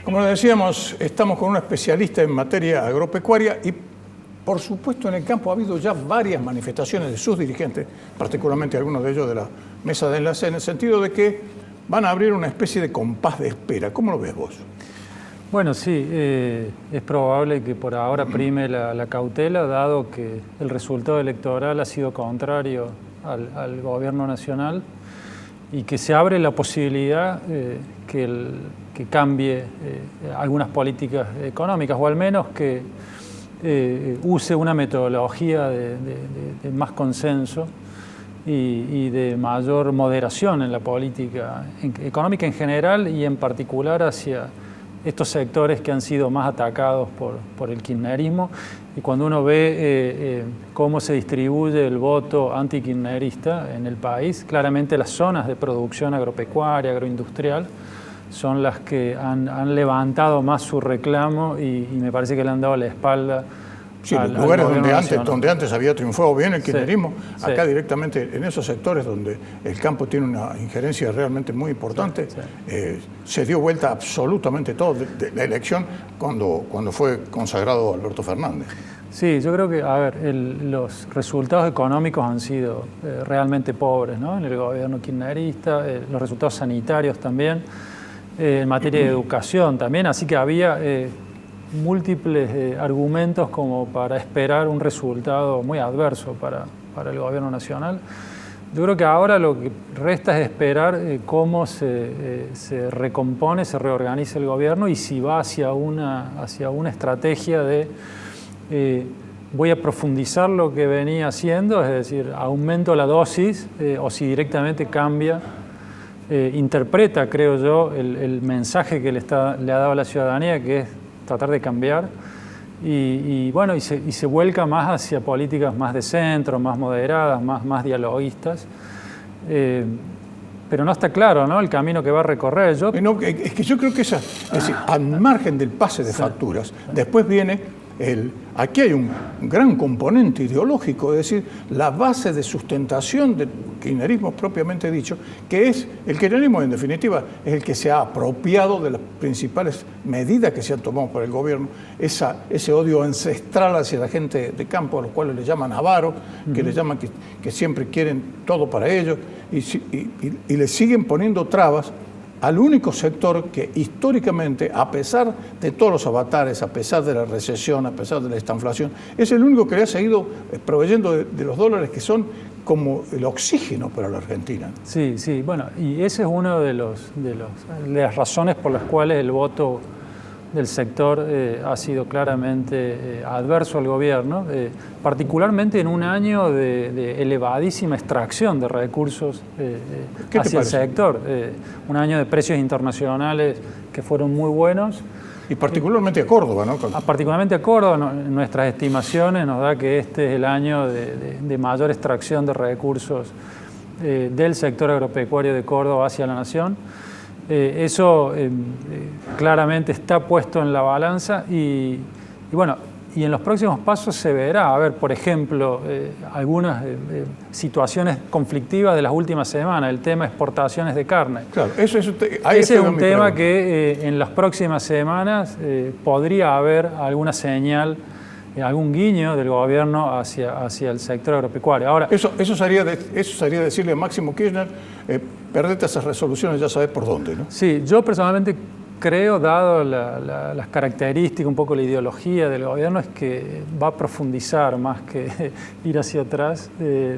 Como decíamos, estamos con un especialista en materia agropecuaria y, por supuesto, en el campo ha habido ya varias manifestaciones de sus dirigentes, particularmente algunos de ellos de la mesa de enlace, en el sentido de que van a abrir una especie de compás de espera. ¿Cómo lo ves vos? Bueno, sí, es probable que por ahora prime la cautela, dado que el resultado electoral ha sido contrario al gobierno nacional y que se abre la posibilidad que cambie algunas políticas económicas, o al menos que use una metodología de más consenso y de mayor moderación en la política económica en general y en particular hacia estos sectores que han sido más atacados por el kirchnerismo. Y cuando uno ve cómo se distribuye el voto anti-kirchnerista en el país, claramente las zonas de producción agropecuaria, agroindustrial, son las que han levantado más su reclamo y me parece que le han dado la espalda. Sí, los lugares donde antes había triunfado bien el kirchnerismo, sí, acá directamente en esos sectores donde el campo tiene una injerencia realmente muy importante, se dio vuelta absolutamente todo de la elección cuando fue consagrado Alberto Fernández. Sí, yo creo que, los resultados económicos han sido realmente pobres, ¿no? En el gobierno kirchnerista, los resultados sanitarios también, en materia de educación también, así que había múltiples argumentos como para esperar un resultado muy adverso para el gobierno nacional. Yo creo que ahora lo que resta es esperar cómo se recompone, se reorganiza el gobierno y si va hacia una estrategia de voy a profundizar lo que venía haciendo, es decir, aumento la dosis o si directamente cambia, interpreta, creo yo, el mensaje que le ha dado a la ciudadanía, que es tratar de cambiar y se vuelca más hacia políticas más de centro, más moderadas, más dialoguistas. Pero no está claro, ¿no?, el camino que va a recorrer. Es que yo creo que es decir, al margen del pase de facturas, después viene aquí hay un gran componente ideológico, es decir, la base de sustentación del kirchnerismo propiamente dicho, que es el kirchnerismo, en definitiva, es el que se ha apropiado de las principales medidas que se han tomado por el gobierno, ese odio ancestral hacia la gente de campo, a los cuales le llaman avaros, que le llaman que siempre quieren todo para ellos, y le siguen poniendo trabas al único sector que históricamente, a pesar de todos los avatares, a pesar de la recesión, a pesar de la estanflación, es el único que le ha seguido proveyendo de los dólares que son como el oxígeno para la Argentina. Sí, bueno, y ese es uno de las razones por las cuales el voto del sector ha sido claramente adverso al gobierno, particularmente en un año de elevadísima extracción de recursos hacia el sector, un año de precios internacionales que fueron muy buenos. Y particularmente a Córdoba, ¿no? Particularmente a Córdoba, nuestras estimaciones nos da que este es el año de mayor extracción de recursos del sector agropecuario de Córdoba hacia la nación. Eso claramente está puesto en la balanza y en los próximos pasos se verá. A ver, por ejemplo, algunas situaciones conflictivas de las últimas semanas, el tema de exportaciones de carne. Claro, ese es un tema que en las próximas semanas podría haber alguna señal, algún guiño del gobierno hacia el sector agropecuario. Ahora, eso sería decirle a Máximo Kirchner, perdete esas resoluciones, ya sabes por dónde, ¿no? Sí, yo personalmente creo, dado las características, un poco la ideología del gobierno, es que va a profundizar más que ir hacia atrás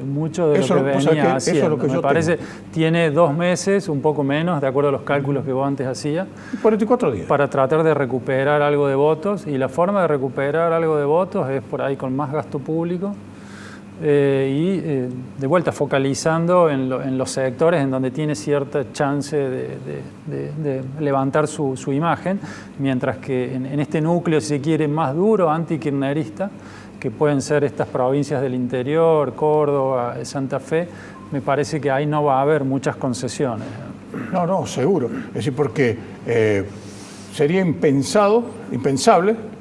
mucho de lo que venía haciendo. Eso es lo que me parece, tiene 2 meses, un poco menos, de acuerdo a los cálculos que vos antes hacías. 44 días. Para tratar de recuperar algo de votos, y la forma de recuperar algo de votos es por ahí con más gasto público. De vuelta focalizando en los sectores en donde tiene cierta chance de levantar su imagen, mientras que en este núcleo, si se quiere, más duro, anti-kirchnerista, que pueden ser estas provincias del interior, Córdoba, Santa Fe, me parece que ahí no va a haber muchas concesiones. No, seguro. Es decir, porque sería impensable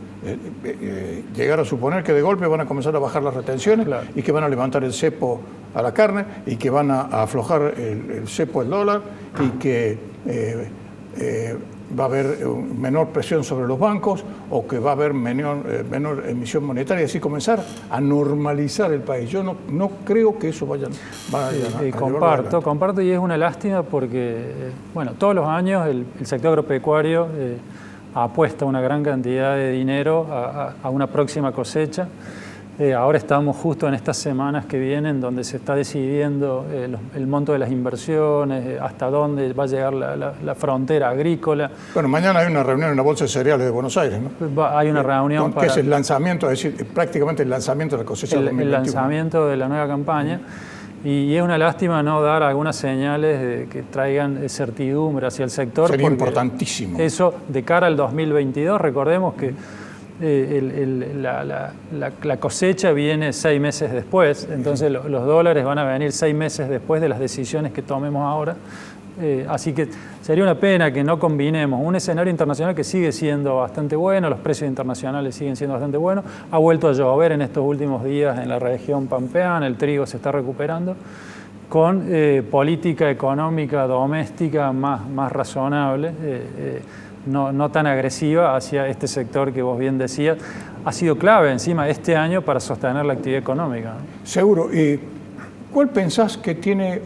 llegar a suponer que de golpe van a comenzar a bajar las retenciones, claro, y que van a levantar el cepo a la carne y que van a aflojar el cepo al dólar y que va a haber menor presión sobre los bancos o que va a haber menor emisión monetaria, así comenzar a normalizar el país. Yo no creo que eso vaya a comparto y es una lástima porque, bueno, todos los años el sector agropecuario apuesta una gran cantidad de dinero a una próxima cosecha. Ahora estamos justo en estas semanas que vienen donde se está decidiendo el monto de las inversiones, hasta dónde va a llegar la frontera agrícola. Bueno, mañana hay una reunión en la Bolsa de Cereales de Buenos Aires, ¿no? Hay una reunión que es el lanzamiento, es decir, prácticamente el lanzamiento de la cosecha 2021. El lanzamiento de la nueva campaña. Y es una lástima no dar algunas señales que traigan certidumbre hacia el sector. Sería importantísimo. Eso, de cara al 2022, recordemos que la cosecha viene 6 meses después, entonces los dólares van a venir 6 meses después de las decisiones que tomemos ahora. Así que sería una pena que no combinemos un escenario internacional que sigue siendo bastante bueno, los precios internacionales siguen siendo bastante buenos, ha vuelto a llover en estos últimos días en la región pampeana, el trigo se está recuperando, con política económica doméstica más razonable, no tan agresiva hacia este sector que vos bien decías. Ha sido clave encima este año para sostener la actividad económica, ¿no? Seguro. ¿Cuál pensás que tiene,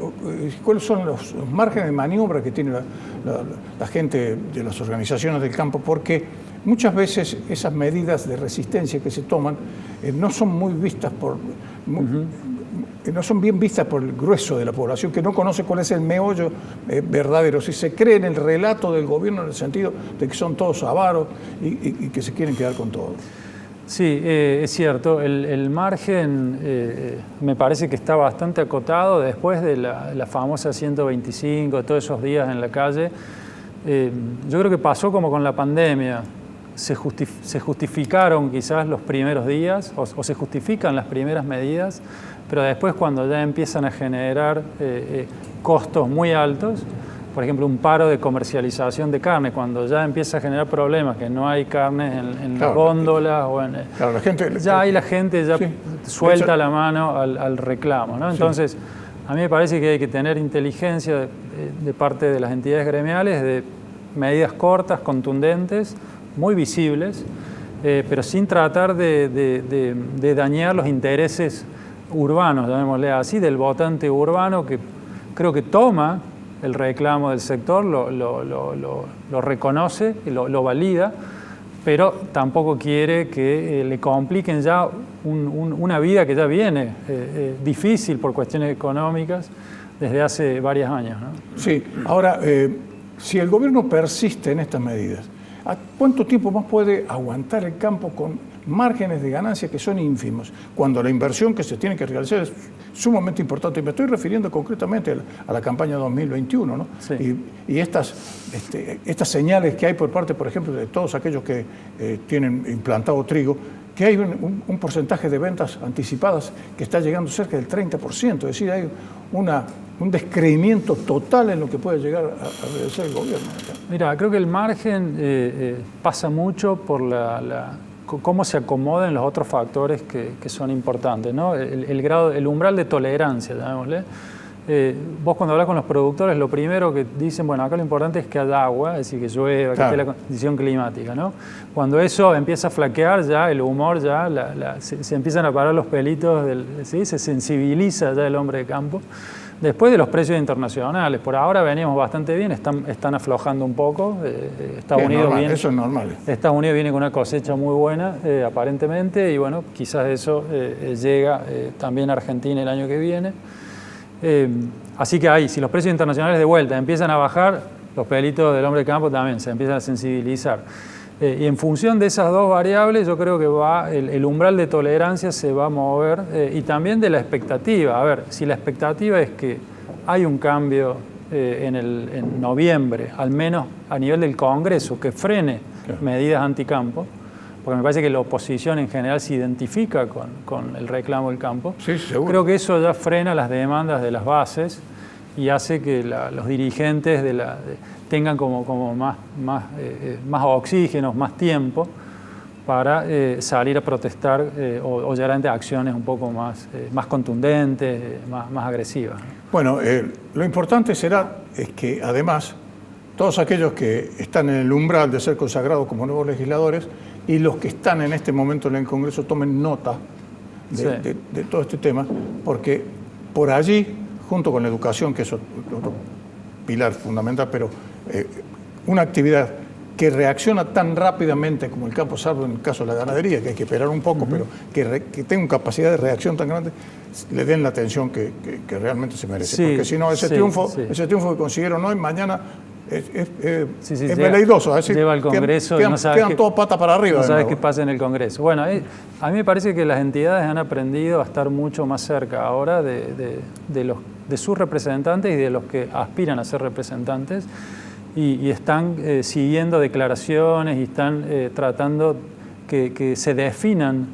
cuáles son los márgenes de maniobra que tiene la gente de las organizaciones del campo? Porque muchas veces esas medidas de resistencia que se toman no son muy vistas no son bien vistas por el grueso de la población, que no conoce cuál es el meollo verdadero. Si se cree en el relato del gobierno en el sentido de que son todos avaros y que se quieren quedar con todo. Sí, es cierto. El margen me parece que está bastante acotado después de la famosa 125, todos esos días en la calle. Yo creo que pasó como con la pandemia. Se justificaron quizás los primeros días o se justifican las primeras medidas, pero después cuando ya empiezan a generar costos muy altos, por ejemplo, un paro de comercialización de carne, cuando ya empieza a generar problemas, que no hay carne en las góndolas o en... Claro, la gente... Ya ahí la gente ya suelta la mano al reclamo, ¿no? Entonces, a mí me parece que hay que tener inteligencia de parte de las entidades gremiales, de medidas cortas, contundentes, muy visibles, pero sin tratar de dañar los intereses urbanos, llamémosle así, del votante urbano que creo que toma el reclamo del sector, lo reconoce, lo valida, pero tampoco quiere que le compliquen ya una vida que ya viene difícil por cuestiones económicas desde hace varios años, ¿no? Sí, ahora, si el gobierno persiste en estas medidas, ¿a cuánto tiempo más puede aguantar el campo con márgenes de ganancia que son ínfimos, cuando la inversión que se tiene que realizar es sumamente importante? Me estoy refiriendo concretamente a la campaña 2021, ¿no? Sí. Y estas señales que hay por parte, por ejemplo, de todos aquellos que tienen implantado trigo, que hay un porcentaje de ventas anticipadas que está llegando cerca del 30%, es decir, hay un descreimiento total en lo que puede llegar a realizar el gobierno. Mira, creo que el margen pasa mucho por cómo se acomodan los otros factores que son importantes, ¿no? El umbral de tolerancia, llamémosle. Vos cuando hablas con los productores, lo primero que dicen, bueno, acá lo importante es que haya agua, es decir, que llueva, que esté la condición climática, ¿no? Cuando eso empieza a flaquear, ya el humor, ya se empiezan a parar los pelitos, ¿sí? Se sensibiliza ya el hombre de campo. Después de los precios internacionales, por ahora venimos bastante bien, están aflojando un poco. Estados Unidos eso es normal. Estados Unidos viene con una cosecha muy buena, aparentemente, y bueno, quizás eso llega también a Argentina el año que viene. Así que ahí, si los precios internacionales de vuelta empiezan a bajar, los pelitos del hombre de campo también se empiezan a sensibilizar. Y en función de esas dos variables, yo creo que el umbral de tolerancia se va a mover y también de la expectativa. A ver, si la expectativa es que hay un cambio en noviembre, al menos a nivel del Congreso, que frene medidas anticampo, porque me parece que la oposición en general se identifica con el reclamo del campo. Sí, seguro. Creo que eso ya frena las demandas de las bases y hace que los dirigentes tengan como más oxígeno, más tiempo para salir a protestar o llegar ante acciones un poco más contundentes, más agresivas. Bueno, lo importante será es que además todos aquellos que están en el umbral de ser consagrados como nuevos legisladores y los que están en este momento en el Congreso tomen nota de todo este tema, porque por allí, junto con la educación, que es otro pilar fundamental, pero una actividad que reacciona tan rápidamente como el campo, salvo en el caso de la ganadería, que hay que esperar un poco, pero que tenga una capacidad de reacción tan grande, le den la atención que realmente se merece. Porque si no, ese triunfo que consiguieron hoy, mañana es veleidoso. Es decir, lleva al Congreso quedan todos patas para arriba. No sabes qué pasa en el Congreso. Bueno, a mí me parece que las entidades han aprendido a estar mucho más cerca ahora de sus representantes y de los que aspiran a ser representantes. Y están siguiendo declaraciones y están tratando que se definan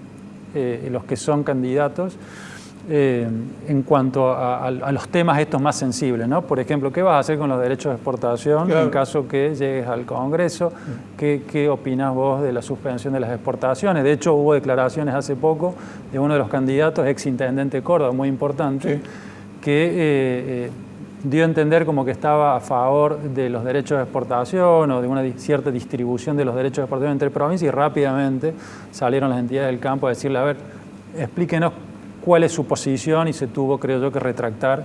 los que son candidatos en cuanto a los temas estos más sensibles, ¿no? Por ejemplo, ¿qué vas a hacer con los derechos de exportación en caso que llegues al Congreso? ¿Qué opinás vos de la suspensión de las exportaciones? De hecho, hubo declaraciones hace poco de uno de los candidatos, exintendente de Córdoba, muy importante, que dio a entender como que estaba a favor de los derechos de exportación o de una cierta distribución de los derechos de exportación entre provincias, y rápidamente salieron las entidades del campo a decirle, a ver, explíquenos cuál es su posición, y se tuvo, creo yo, que retractar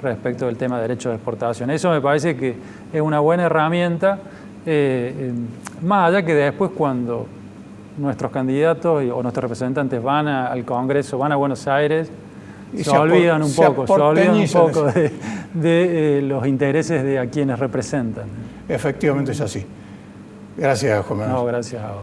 respecto del tema de derechos de exportación. Eso me parece que es una buena herramienta, más allá que después cuando nuestros candidatos o nuestros representantes van al Congreso, van a Buenos Aires, se olvidan un poco de los intereses de a quienes representan. Efectivamente es así. Gracias, Juan Manuel. No, gracias a vos.